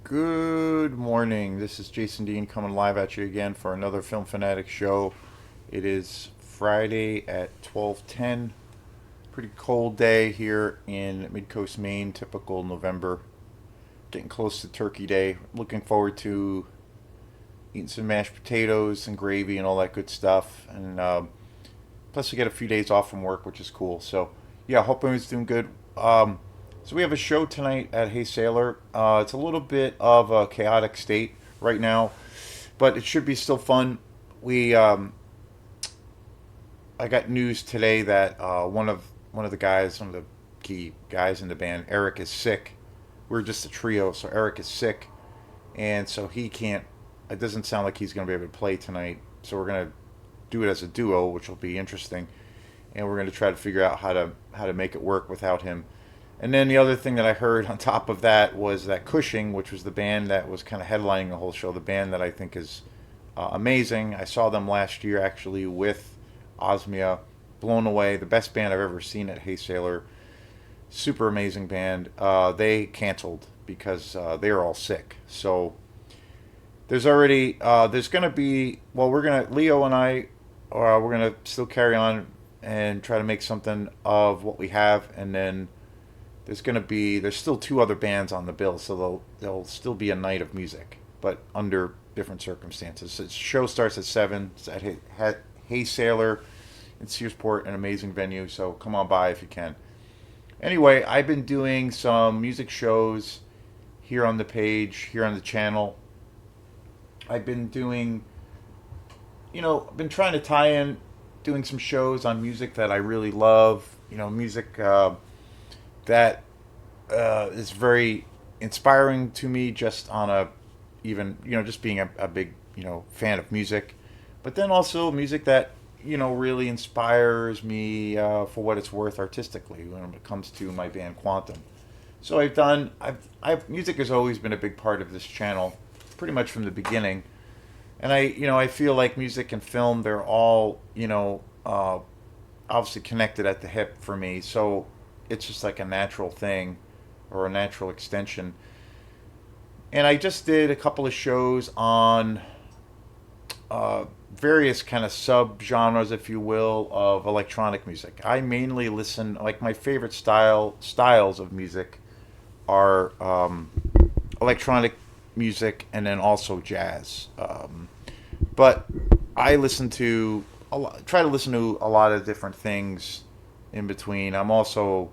Good morning. This is Jason Dean coming live at you again for another Film Fanatic show. It is Friday at 12:10. Pretty cold day here in Midcoast, Maine. Typical November. Getting close to Turkey Day. Looking forward to eating some mashed potatoes and gravy and all that good stuff. And plus, we get a few days off from work, which is cool. So, yeah, hope everyone's doing good. So we have a show tonight at Hey Sailor. It's a little bit of a chaotic state right now, but it should be still fun. We I got news today that one of the guys, one of the key guys in the band, Eric is sick. We're just a trio, so Eric is sick, and so he can't. It doesn't sound like he's going to be able to play tonight. So we're going to do it as a duo, which will be interesting, and we're going to try to figure out how to make it work without him. And then the other thing that I heard on top of that was that Cushing, which was the band that was kind of headlining the whole show, the band that I think is amazing. I saw them last year actually with Osmia. Blown away, the best band I've ever seen at Hey Sailor. Super amazing band. They canceled because they are all sick. So there's gonna be we're gonna Leo and I we're gonna still carry on and try to make something of what we have, and then there's still two other bands on the bill, so there'll still be a night of music, but under different circumstances. The show starts at 7. It's at Hey Sailor in Searsport, an amazing venue. So come on by if you can. Anyway, I've been doing some music shows here on the page, here on the channel. I've been doing, I've been trying to tie in doing some shows on music that I really love. Music that is very inspiring to me, just on a even just being a big fan of music, but then also music that really inspires me for what it's worth artistically when it comes to my band Quantum. So I've music has always been a big part of this channel, pretty much from the beginning, and I feel like music and film, they're all obviously connected at the hip for me. So it's just like a natural thing or a natural extension. And I just did a couple of shows on various kind of sub genres, if you will, of electronic music. I mainly listen, like my favorite styles of music are electronic music and then also jazz. But I try to listen to a lot of different things in between. I'm also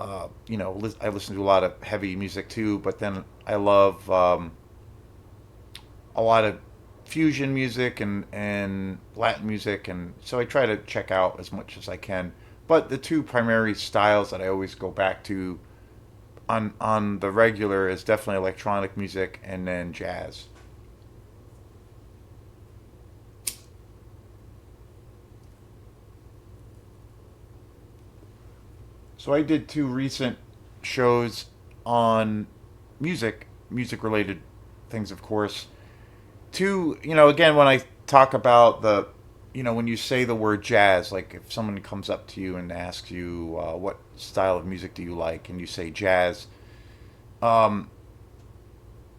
I listen to a lot of heavy music too, but then I love a lot of fusion music and Latin music, and so I try to check out as much as I can. But the two primary styles that I always go back to on the regular is definitely electronic music and then jazz. So I did two recent shows on music related things, of course. Two, again, when I talk about when you say the word jazz, like if someone comes up to you and asks you what style of music do you like, and you say jazz, um,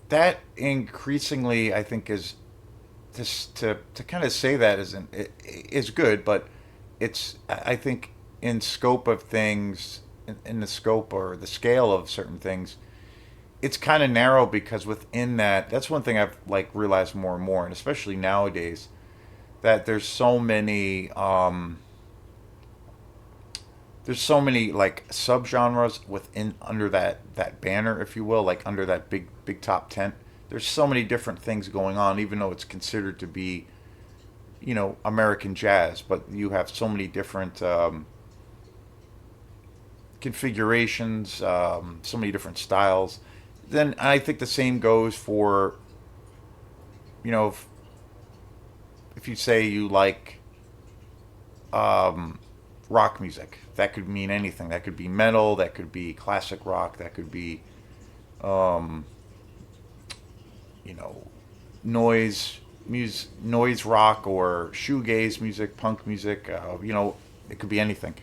that increasingly I think is to kind of say that is good, but it's I think in scope of things, in the scope or the scale of certain things, it's kind of narrow, because within that's one thing I've like realized more and more, and especially nowadays, that there's so many like subgenres within under that banner, if you will, like under that big top tent. There's so many different things going on, even though it's considered to be American jazz, but you have so many different configurations, so many different styles. Then I think the same goes for you know if you say you like rock music, that could mean anything. That could be metal, that could be classic rock, that could be um, you know noise rock or shoegaze music, punk music. It could be anything.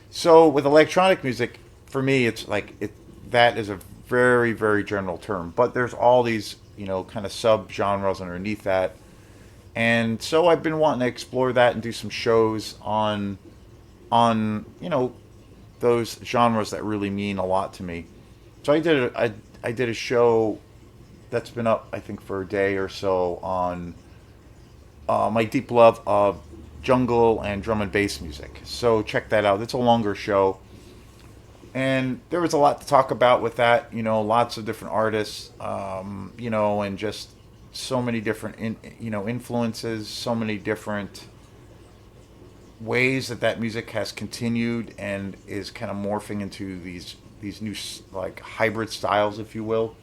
So with electronic music, for me, it's like that is a very, very general term. But there's all these, kind of sub genres underneath that. And so I've been wanting to explore that and do some shows on those genres that really mean a lot to me. So I did a show that's been up, I think, for a day or so on my deep love of jungle and drum and bass music. So check that out. It's a longer show, and there was a lot to talk about with that. Lots of different artists, and just so many different influences, so many different ways that music has continued and is kind of morphing into these new like hybrid styles, if you will,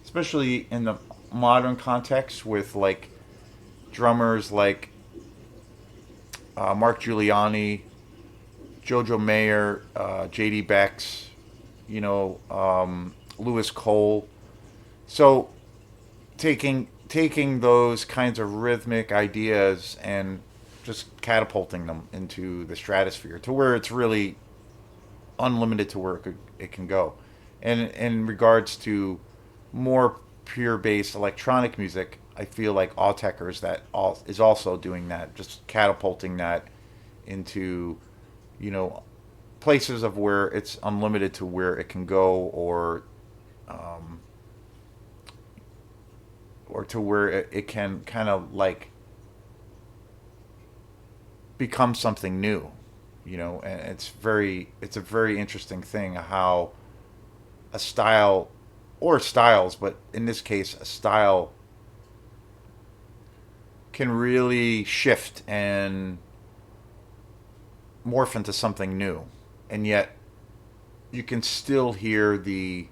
especially in the modern context with like drummers like Mark Giuliani, Jojo Mayer, J.D. Bex, Lewis Cole. So taking those kinds of rhythmic ideas and just catapulting them into the stratosphere to where it's really unlimited to where it can go. And in regards to more pure based electronic music, I feel like Autechre is also doing that, just catapulting that into, you know, places of where it's unlimited to where it can go, um, or to where it can kind of like become something new, and it's a very interesting thing how a style or styles, but in this case, a style can really shift and morph into something new, and yet you can still hear the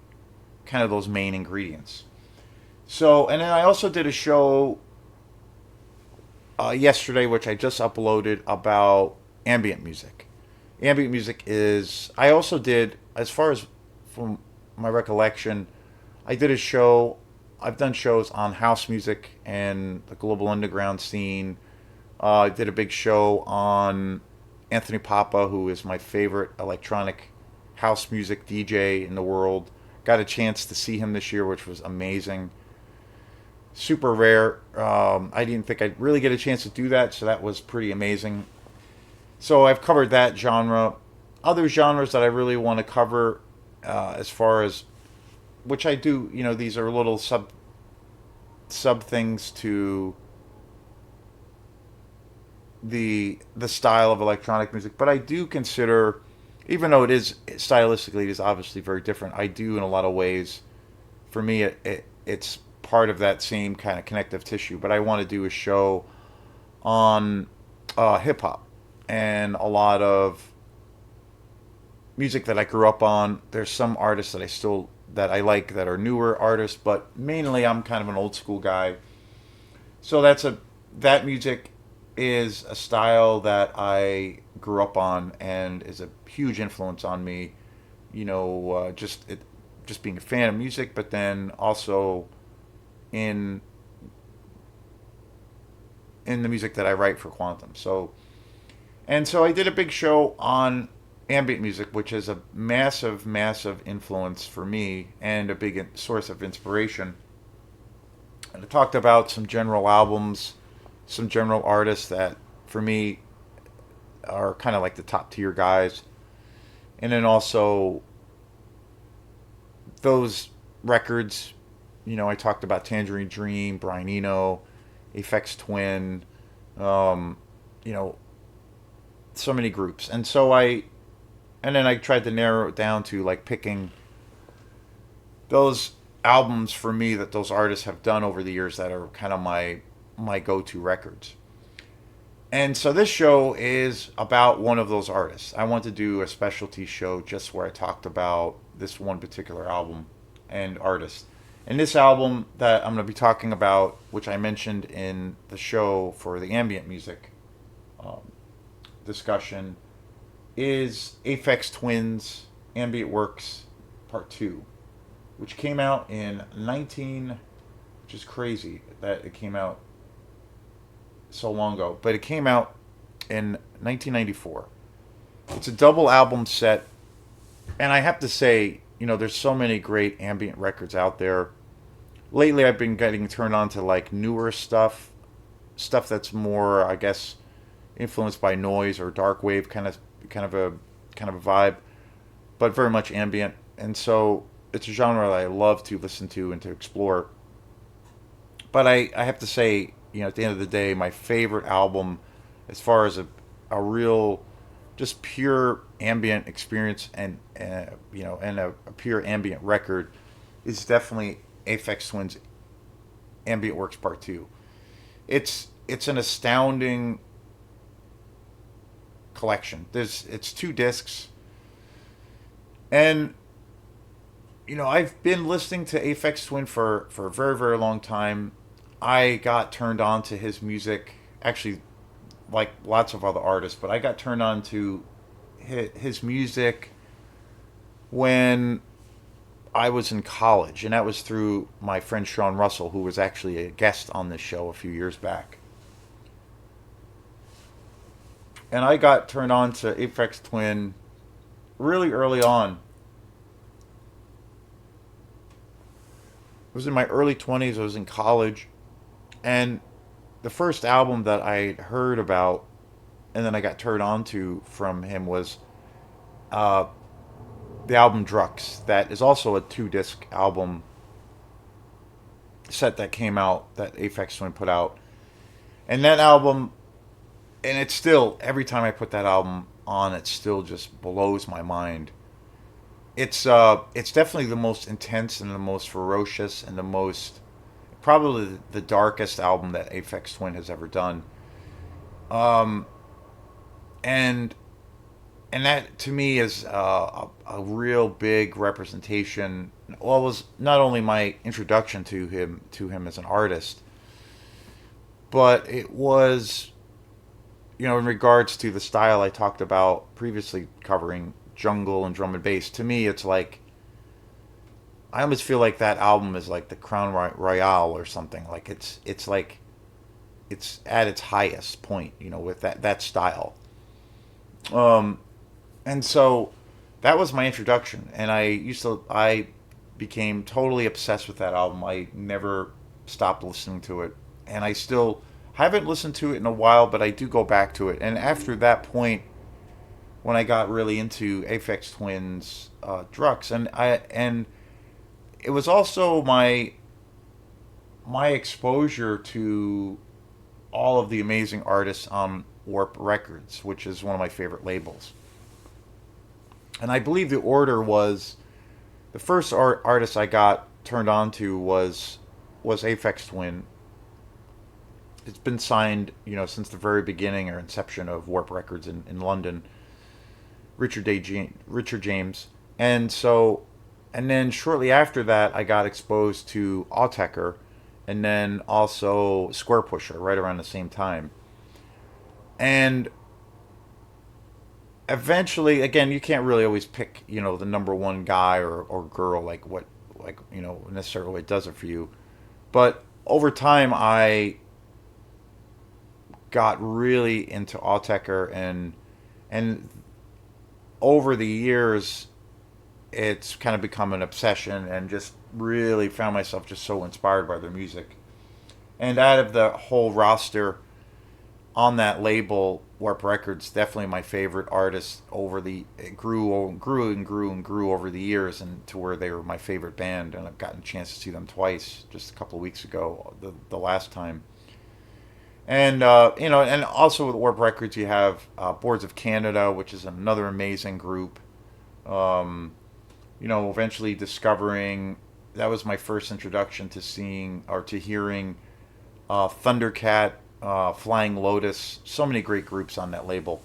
kind of those main ingredients. So, and then I also did a show yesterday, which I just uploaded, about ambient music. Ambient music is, I also did, as far as from my recollection, I did a show, I've done shows on house music and the global underground scene. I did a big show on Anthony Papa, who is my favorite electronic house music DJ in the world. Got a chance to see him this year, which was amazing. Super rare. I didn't think I'd really get a chance to do that, so that was pretty amazing. So I've covered that genre. Other genres that I really want to cover, as far as which I do, these are little sub things to the style of electronic music. But I do consider, even though it is stylistically, it is obviously very different. I do, in a lot of ways, for me, it's part of that same kind of connective tissue. But I want to do a show on hip hop and a lot of music that I grew up on. There's some artists that I like that are newer artists, but mainly I'm kind of an old school guy. So that music is a style that I grew up on and is a huge influence on me. Just being a fan of music, but then also in the music that I write for Quantum. So I did a big show on ambient music, which is a massive, massive influence for me and a big source of inspiration. And I talked about some general albums, some general artists that, for me, are kind of like the top tier guys. And then also those records, I talked about Tangerine Dream, Brian Eno, Aphex Twin, um, you know, so many groups. And then I tried to narrow it down to like picking those albums for me that those artists have done over the years that are kind of my go-to records. And so this show is about one of those artists. I want to do a specialty show just where I talked about this one particular album and artist. And this album that I'm going to be talking about, which I mentioned in the show for the ambient music um, discussion, is Aphex Twin's Ambient Works Part 2, which came out in which is crazy that it came out so long ago, but it came out in 1994. It's a double album set, and I have to say, there's so many great ambient records out there. Lately, I've been getting turned on to like newer stuff that's more, I guess, influenced by noise or dark wave kind of a kind of a vibe, but very much ambient. And so it's a genre that I love to listen to and to explore. But I have to say, at the end of the day, my favorite album, as far as a real, just pure ambient experience and a pure ambient record, is definitely Aphex Twin's Ambient Works Part Two. It's an astounding collection. It's two discs, and I've been listening to Aphex Twin for a very very long time. I got turned on to his music, actually, like lots of other artists, but I got turned on to his music when I was in college, and that was through my friend Sean Russell, who was actually a guest on this show a few years back. And I got turned on to Aphex Twin really early on. It was in my early 20s. I was in college, and the first album that I heard about, and then I got turned on to from him, was uh, the album Drux. That is also a two-disc album set that came out that Aphex Twin put out, and that album, and it's still, every time I put that album on, it still just blows my mind. It's definitely the most intense and the most ferocious and the most, probably the darkest album that Aphex Twin has ever done. Um, and and that to me is a real big representation. Well, it was not only my introduction to him as an artist, but it was, in regards to the style I talked about previously, covering jungle and drum and bass. To me, it's like, I almost feel like that album is like the Crown Royale or something. Like it's like it's at its highest point, with that style. Um, and so that was my introduction, and I became totally obsessed with that album. I never stopped listening to it, and I still haven't listened to it in a while, but I do go back to it. And after that point, when I got really into Aphex Twin's Drux, and it was also my exposure to all of the amazing artists on Warp Records, which is one of my favorite labels. And I believe the order was, the first artist I got turned on to was Aphex Twin. It's been signed, since the very beginning or inception of Warp Records in London. Richard James, and then shortly after that, I got exposed to Autechre, and then also Square Pusher right around the same time. And eventually, again, you can't really always pick, the number one guy or girl, like what, like, necessarily what does it for you. But over time, I got really into Autechre, and over the years, it's kind of become an obsession, and just really found myself just so inspired by their music. And out of the whole roster on that label, Warp Records, definitely my favorite artist. It grew and grew and grew over the years, and to where they were my favorite band. And I've gotten a chance to see them twice, just a couple of weeks ago, the last time. And and also with Warp Records, you have Boards of Canada, which is another amazing group. Um, Eventually discovering, that was my first introduction to seeing or to hearing Thundercat, Flying Lotus, so many great groups on that label.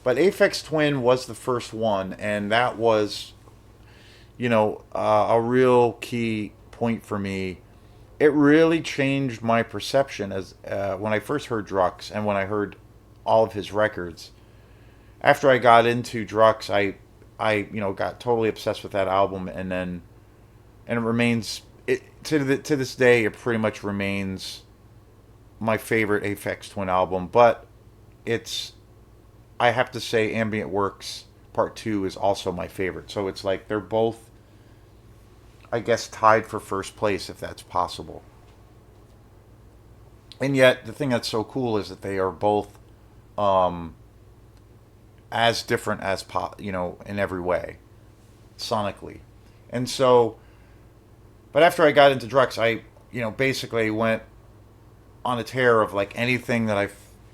But Aphex Twin was the first one, and that was, a real key point for me. It really changed my perception as when I first heard Drux, and when I heard all of his records. After I got into Drux, I got totally obsessed with that album, and it remains, to this day, it pretty much remains my favorite Aphex Twin album. But it's I have to say Ambient Works Part 2 is also my favorite. So it's like they're both I guess, tied for first place, if that's possible. And yet, the thing that's so cool is that they are both um, as different as in every way, sonically. And so, but after I got into Drux, I basically went on a tear of like anything that I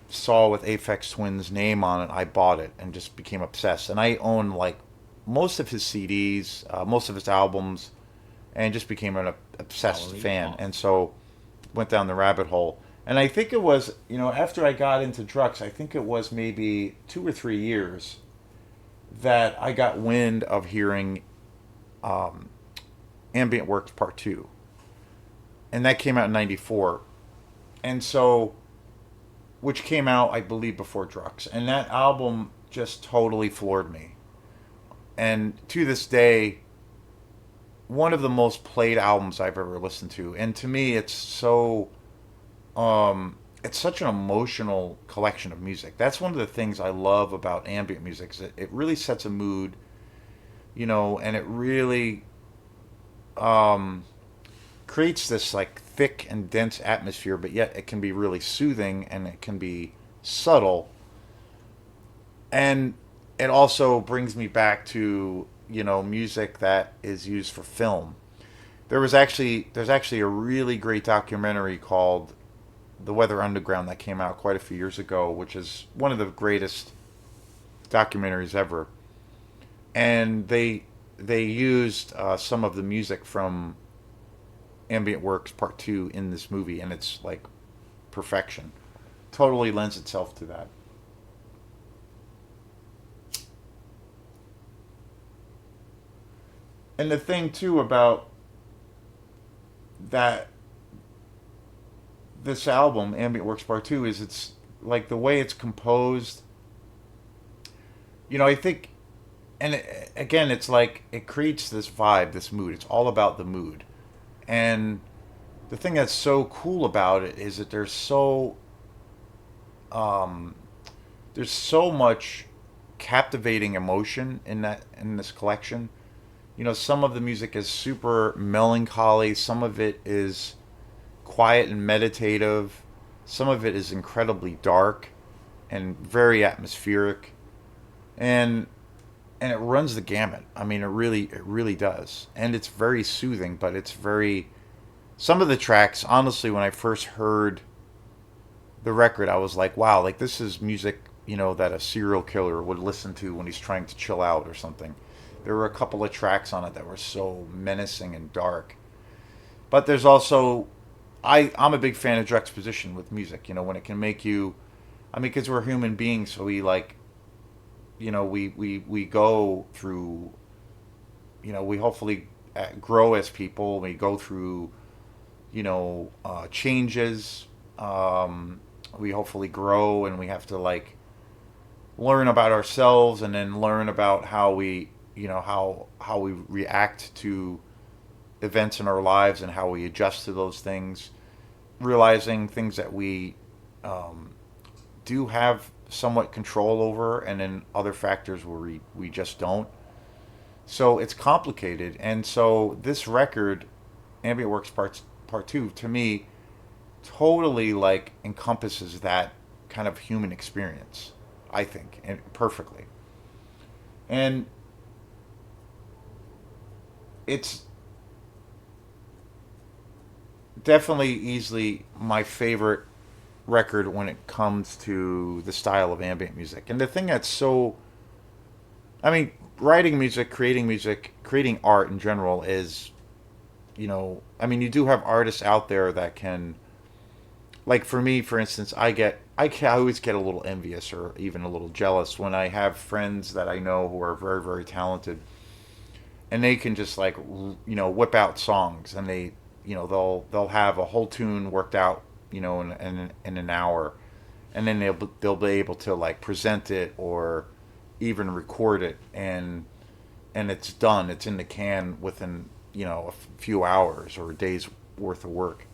saw with Aphex Twin's name on it, I bought it and just became obsessed. And I own like most of his CDs, most of his albums, and just became an obsessed fan. And so went down the rabbit hole. And I think it was, after I got into Drux, I think it was maybe 2 or 3 years that I got wind of hearing Ambient Works Part 2. And that came out in 94. And so, which came out, I believe, before Drux. And that album just totally floored me. And to this day, one of the most played albums I've ever listened to. And to me, it's such an emotional collection of music. That's one of the things I love about ambient music. Is it really sets a mood, and it really um, creates this like thick and dense atmosphere, but yet it can be really soothing and it can be subtle. And it also brings me back to, music that is used for film. There's actually a really great documentary called The Weather Underground that came out quite a few years ago, which is one of the greatest documentaries ever. And they used some of the music from Ambient Works Part 2 in this movie, and it's like perfection. Totally lends itself to that. And the thing too about that this album, Ambient Works Part 2, is it's like the way it's composed. I think, and again, it's like it creates this vibe, this mood. It's all about the mood. And the thing that's so cool about it is that um, there's so much captivating emotion in this collection. Some of the music is super melancholy. Some of it is quiet and meditative. Some of it is incredibly dark and very atmospheric, and and it runs the gamut. I mean, it really does, and it's very soothing. But it's very some of the tracks. Honestly, when I first heard the record, I was like, wow, like this is music that a serial killer would listen to when he's trying to chill out or something. There were a couple of tracks on it that were so menacing and dark. But there's also I'm a big fan of juxtaposition with music. When it can make you, I mean, because we're human beings, so we like, we go through, we hopefully grow as people. We go through, changes. We hopefully grow, and we have to like learn about ourselves, and then learn about how we, how we react to events in our lives and how we adjust to those things, realizing things that we um, do have somewhat control over, and then other factors where we just don't. So it's complicated. And so this record, Ambient Works Part 2, to me, totally like encompasses that kind of human experience, I think, and perfectly. And it's definitely easily my favorite record when it comes to the style of ambient music. And the thing that's so, I mean, writing music, creating art in general is, I mean, you do have artists out there that can, like for me, for instance, I always get a little envious or even a little jealous when I have friends that I know who are very, very talented, and they can just like, whip out songs, and they'll have a whole tune worked out, in an hour, and then they'll be able to like present it or even record it, and it's done. It's in the can within a few hours or a day's worth of work.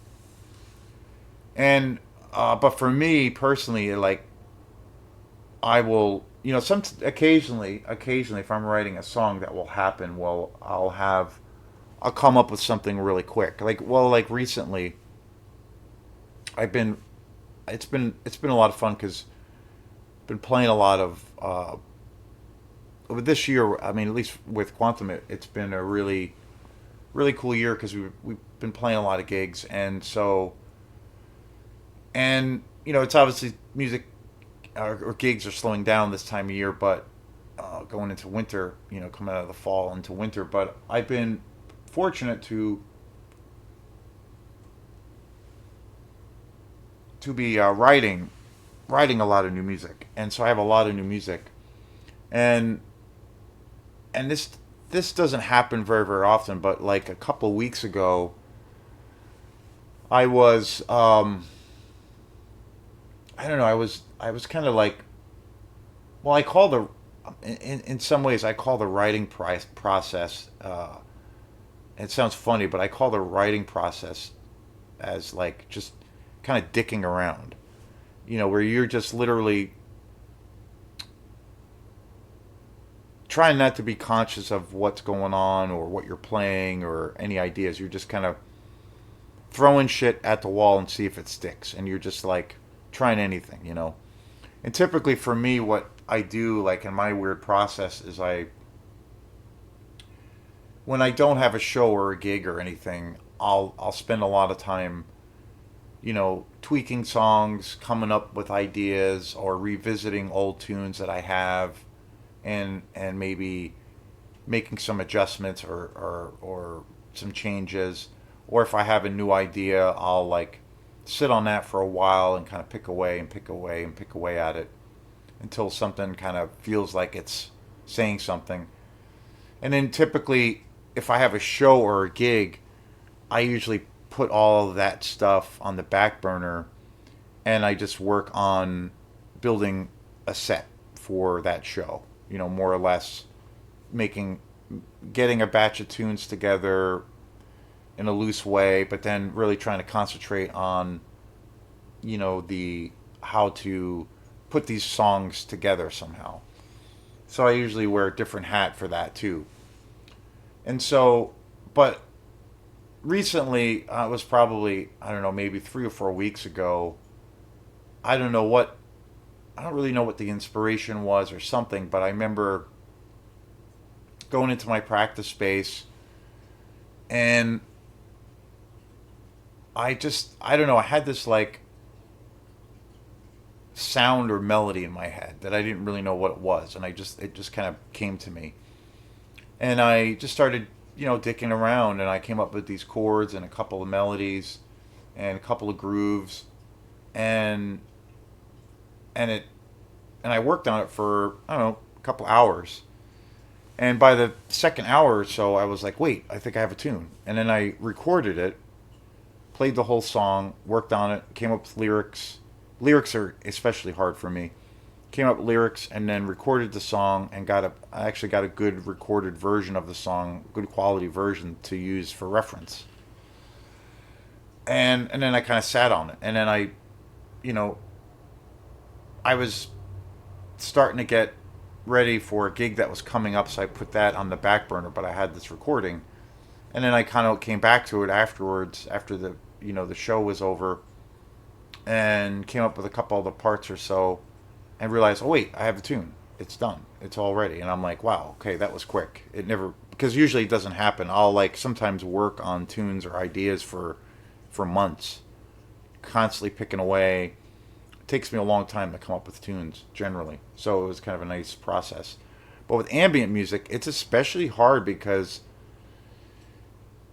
And but for me personally, like I will, occasionally if I'm writing a song, that will happen. Well, I'll have I'll come up with something really quick. Like recently, I've been it's been a lot of fun because I've been playing a lot of this year. I mean, at least with Quantum, it's been a really cool year because we've been playing a lot of gigs, and so and it's obviously music or gigs are slowing down this time of year, but going into winter, coming out of the fall into winter. But I've been fortunate to be writing a lot of new music, and so I have a lot of new music, and this doesn't happen very often, but like a couple of weeks ago, I was I don't know, I was kind of like, well, I call the in some ways I call the writing process. It sounds funny, but I call the writing process as like just kind of dicking around, where you're just literally trying not to be conscious of what's going on or what you're playing or any ideas. You're just kind of throwing shit at the wall and see if it sticks. And you're just like trying anything. And typically for me, what I do, like in my weird process, is when I don't have a show or a gig or anything, I'll spend a lot of time, tweaking songs, coming up with ideas, or revisiting old tunes that I have, and maybe making some adjustments or some changes. Or if I have a new idea, I'll like sit on that for a while and kind of pick away and pick away and pick away at it until something kind of feels like it's saying something. And then typically, if I have a show or a gig, I usually put all of that stuff on the back burner and I just work on building a set for that show. More or less making, getting a batch of tunes together in a loose way, but then really trying to concentrate on, the how to put these songs together somehow. So I usually wear a different hat for that too. And so, but recently, it was probably, I don't know, maybe 3 or 4 weeks ago. I don't know what, I don't really know what the inspiration was or something, but I remember going into my practice space and I don't know, I had this like sound or melody in my head that I didn't really know what it was. And it just kind of came to me. And I just started, dicking around, and I came up with these chords and a couple of melodies and a couple of grooves, and and it and I worked on it for, I don't know, a couple hours. And by the second hour or so, I was like, wait, I think I have a tune. And then I recorded it, played the whole song, worked on it, came up with lyrics. Lyrics are especially hard for me. Came up with lyrics and then recorded the song and I actually got a good recorded version of the song, good quality version to use for reference. And then I kind of sat on it. And then you know, I was starting to get ready for a gig that was coming up, so I put that on the back burner, but I had this recording. And then I kind of came back to it afterwards, after the show was over, and came up with a couple of the parts or so, and realized, oh wait, I have the tune. It's done. It's all ready. And I'm like, wow, okay, that was quick. It never, because usually it doesn't happen. I'll like sometimes work on tunes or ideas for months, constantly picking away. It takes me a long time to come up with tunes generally. So it was kind of a nice process. But with ambient music, it's especially hard because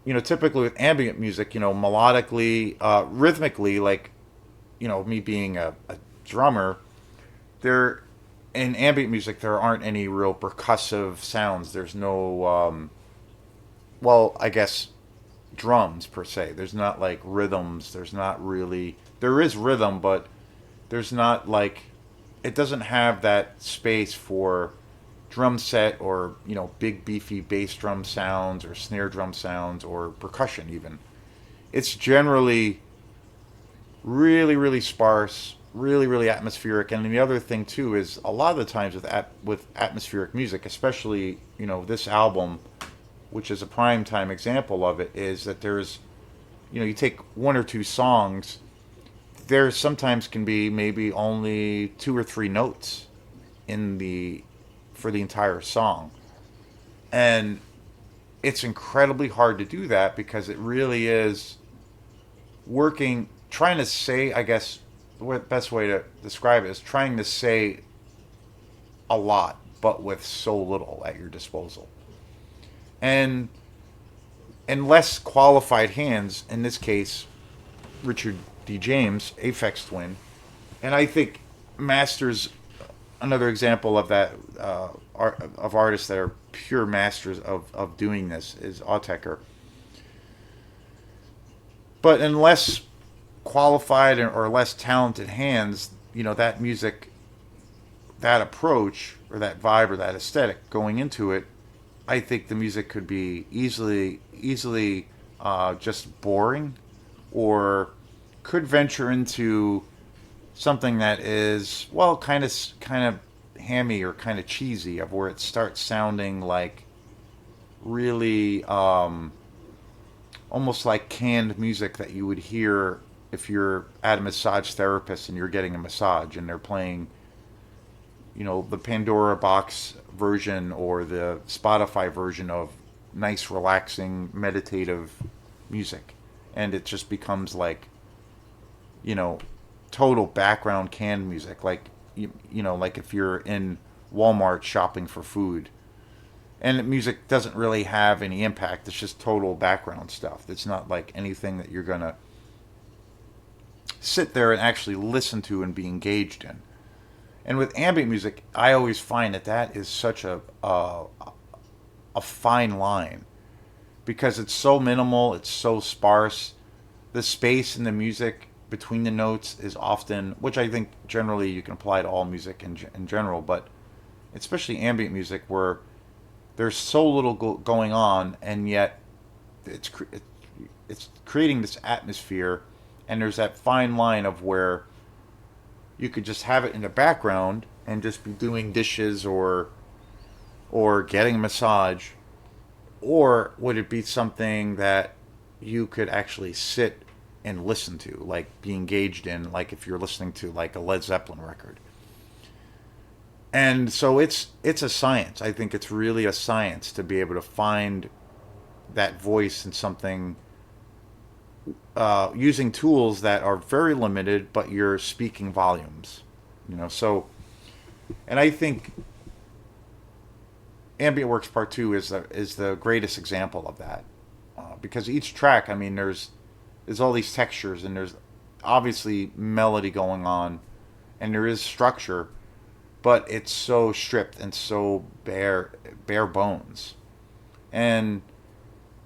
typically with ambient music, melodically, rhythmically, like, me being a drummer, there in ambient music there aren't any real percussive sounds. There's no, well, I guess drums per se. There's not like rhythms. There's not really. There is rhythm, but there's not like. It doesn't have that space for drum set or big beefy bass drum sounds or snare drum sounds or percussion even. It's generally really sparse, really atmospheric. And the other thing too is a lot of the times with atmospheric music, especially this album, which is a prime time example of it, is that there's, you take one or two songs, there sometimes can be maybe only two or three notes in the for the entire song. And it's incredibly hard to do that because it really is working trying to say, I guess the best way to describe it is trying to say a lot but with so little at your disposal. And less qualified hands, in this case Richard D. James, Aphex Twin, and I think masters, another example of that, of artists that are pure masters of doing this is Autechre. But in less qualified or less talented hands, that music, that approach or that vibe or that aesthetic going into it, I think the music could be easily just boring, or could venture into something that is, well, kind of hammy or kind of cheesy, of where it starts sounding like really almost like canned music that you would hear if you're at a massage therapist and you're getting a massage and they're playing, the Pandora box version or the Spotify version of nice, relaxing, meditative music. And it just becomes like, you know, total background canned music. Like, like if you're in Walmart shopping for food. And the music doesn't really have any impact. It's just total background stuff. It's not like anything that you're going to sit there and actually listen to and be engaged in. And with ambient music, I always find that is such a fine line, because it's so minimal, it's so sparse. The space in the music between the notes is often, which I think generally you can apply to all music in general, but especially ambient music, where there's so little going on, and yet it's creating this atmosphere, and there's that fine line of where you could just have it in the background and just be doing dishes or getting a massage, or would it be something that you could actually sit and listen to, like be engaged in, like if you're listening to like a Led Zeppelin record. And so it's a science. I think it's really a science to be able to find that voice in something, using tools that are very limited, but you're speaking volumes. So, and I think Ambient Works Part Two is the greatest example of that, because each track, I mean, there's all these textures, and there's obviously melody going on, and there is structure, but it's so stripped and so bare bones. And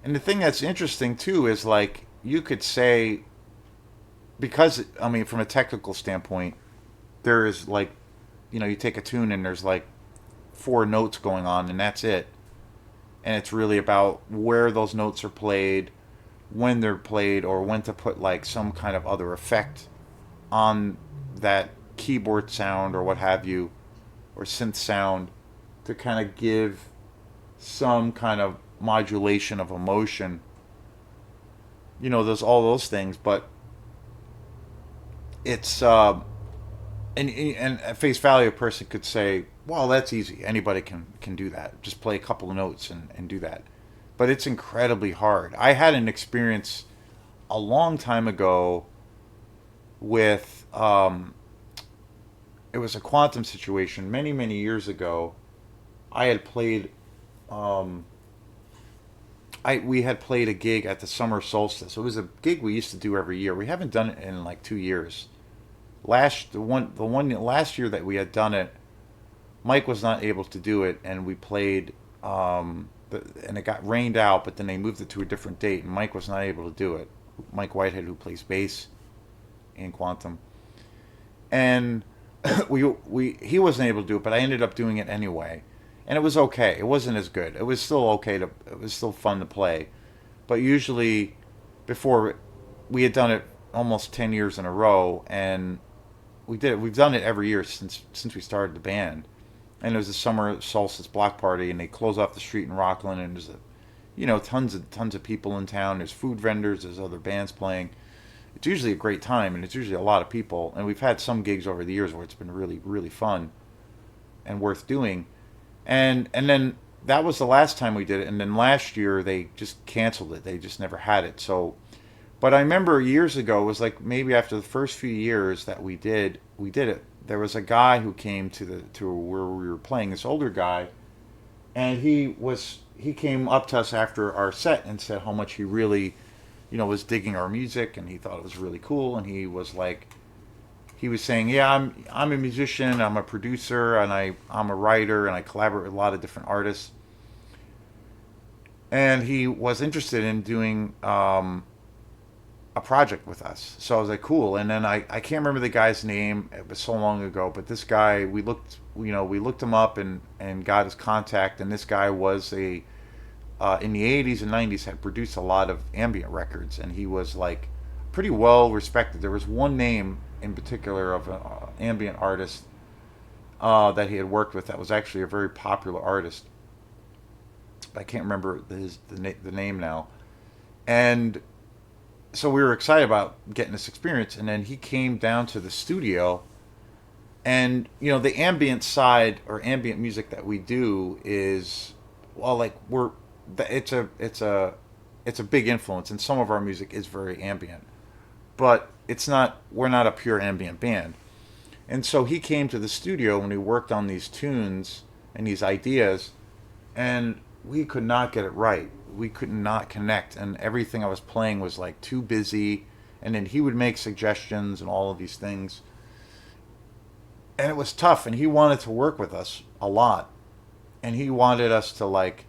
the thing that's interesting too is, like, you could say, because I mean, from a technical standpoint, there is like, you take a tune and there's like four notes going on, and that's it. And it's really about where those notes are played, when they're played, or when to put like some kind of other effect on that keyboard sound or what have you, or synth sound, to kind of give some kind of modulation of emotion. There's all those things, but it's and at face value, a person could say, well, that's easy, anybody can do that, just play a couple of notes and do that. But it's incredibly hard. I had an experience a long time ago with it was a quantum situation many years ago. I had played we had played a gig at the summer solstice. It was a gig we used to do every year. We haven't done it in like 2 years. Last year that we had done it, Mike was not able to do it, and we played, and it got rained out. But then they moved it to a different date, and Mike was not able to do it. Mike Whitehead, who plays bass in Quantum, and he wasn't able to do it, but I ended up doing it anyway. And it was okay. It wasn't as good. It was still okay it was still fun to play. But usually, before, we had done it almost 10 years in a row, and we've done it every year since we started the band. And it was a summer solstice block party, and they close off the street in Rockland, and there's a tons of people in town. There's food vendors, there's other bands playing. It's usually a great time, and it's usually a lot of people. And we've had some gigs over the years where it's been really, really fun and worth doing. And then that was the last time we did it. And then last year they just canceled it. They just never had it. So, but I remember years ago, it was like maybe after the first few years that we did it. There was a guy who came to where we were playing, this older guy, and he came up to us after our set and said how much he really, was digging our music, and he thought it was really cool. And he was saying, yeah, I'm a musician, I'm a producer, and I'm a writer, and I collaborate with a lot of different artists. And he was interested in doing a project with us. So I was like, cool. And then I can't remember the guy's name. It was so long ago. But this guy, we looked him up and got his contact. And this guy was in the 80s and 90s had produced a lot of ambient records. And he was like pretty well respected. There was one name in particular of an ambient artist that he had worked with that was actually a very popular artist. I can't remember the name now. And so we were excited about getting this experience, and then he came down to the studio, and the ambient side or ambient music that we do is, well, like it's a big influence, and some of our music is very ambient, but we're not a pure ambient band. And so he came to the studio and we worked on these tunes and these ideas, and we could not get it right. We could not connect, and everything I was playing was like too busy. And then he would make suggestions and all of these things, and it was tough. And he wanted to work with us a lot, and he wanted us to like.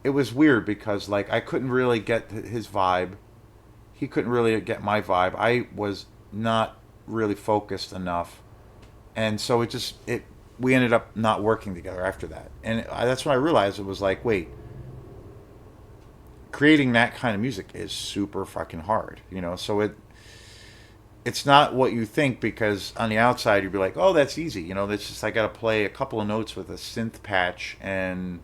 It was weird because like I couldn't really get his vibe. He couldn't really get my vibe. I was not really focused enough, and so it we ended up not working together after that. And that's when I realized it was like, wait, creating that kind of music is super fucking hard. So it's not what you think, because on the outside you'd be like, oh, that's easy. That's just, I got to play a couple of notes with a synth patch and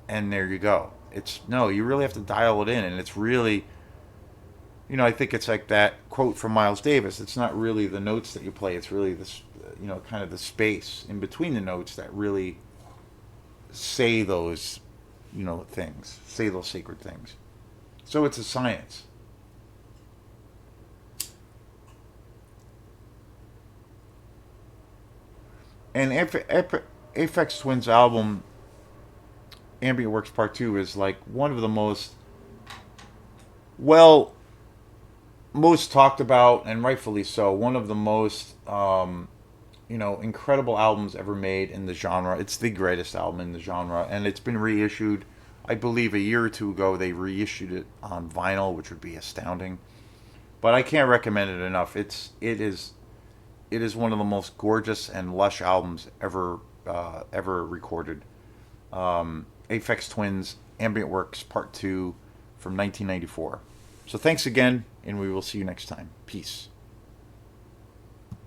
there you go. It's no, you really have to dial it in, and it's really, I think it's like that quote from Miles Davis. It's not really the notes that you play. It's really this, kind of the space in between the notes that really say those, things, say those sacred things. So it's a science. And Aphex Twin's album, Ambient Works Part 2, is like one of the well, most talked about, and rightfully so, one of the most incredible albums ever made in the genre. It's the greatest album in the genre, and it's been reissued. I believe a year or two ago they reissued it on vinyl, which would be astounding. But I can't recommend it enough. It is one of the most gorgeous and lush albums ever recorded. Aphex Twins, Ambient Works Part 2 from 1994. So thanks again, and we will see you next time. Peace.